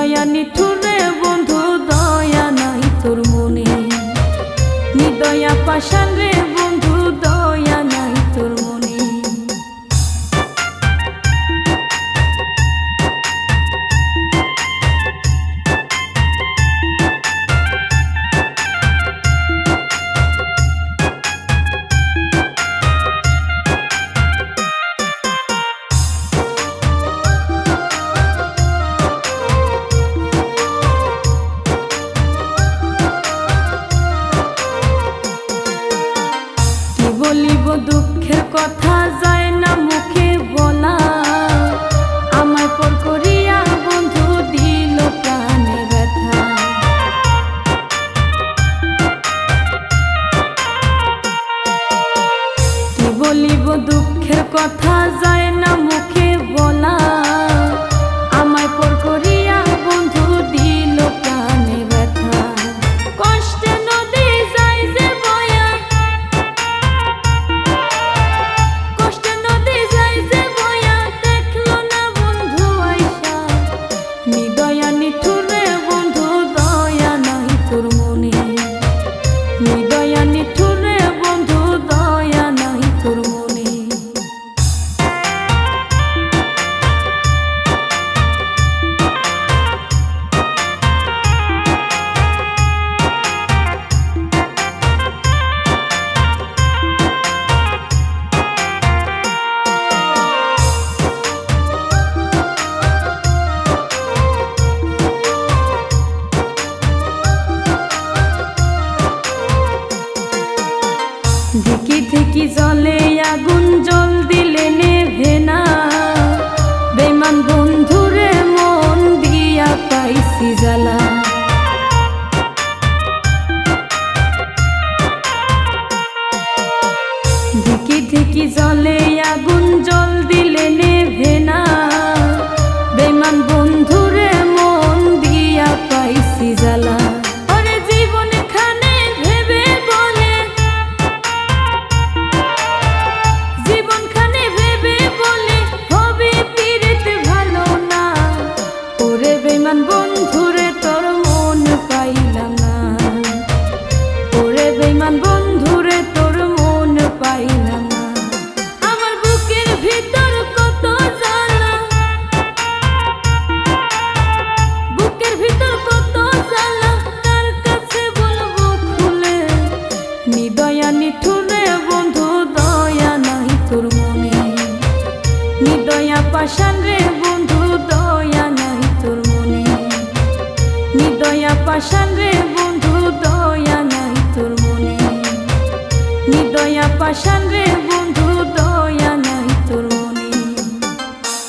নিদয়া নিঠুরে বন্ধু দয়া নাই তোর মনে, নিদয়া পাষাণ রে বন্ধু দয়া নাই তোর মনে। বলিব দুঃখের কথা যায় না মুখে বলা, আমায় পর করিয়া বন্ধু দিল প্রাণে ব্যথা। কি বলিব দুঃখের কথা যায় না মুখে বলা, আমায় পর করিয়া বন্ধু দিল প্রাণে ব্যথা। কষ্টে নদী যায় যে বয়া, কষ্টে নদী যায় যে বয়া, দেখলো না বন্ধু আইসা। নিদয়া নিঠুরে বন্ধু দয়া নাই তোর মনে, নিদয়া নিঠুরে বন্ধু দয়া নাই তোর মনে। ধিকি ধিকি জলে আগুন জল দিলে নেভে না, বেঈমান বন্ধুরে মন দিয়া পাইছি জ্বালা। ধিকি ধিকি জলে আগুন জল দিলে নেভে না, বেঈমান বন্ধুরে মন দিয়া পাইছি জ্বালা। বেঈমান বন্ধুরে তোর মন পাইলাম না, ওরে বেঈমান বন্ধুরে তোর মন পাইলাম না। আমার বুকের ভিতর কত জ্বালা, বুকের ভিতর কত জ্বালা, তার কাছে বলবো খুলে। নিদয়া নিঠুরে বন্ধু দয়া নাই তোর মনে, নিদয়া পাষাণ রে বন্ধু দয়া নাই তোর মনে, নিদয়া পাষাণ রে বন্ধু দয়া নাই তোর মনে, নিদয়া পাষাণ রে বন্ধু।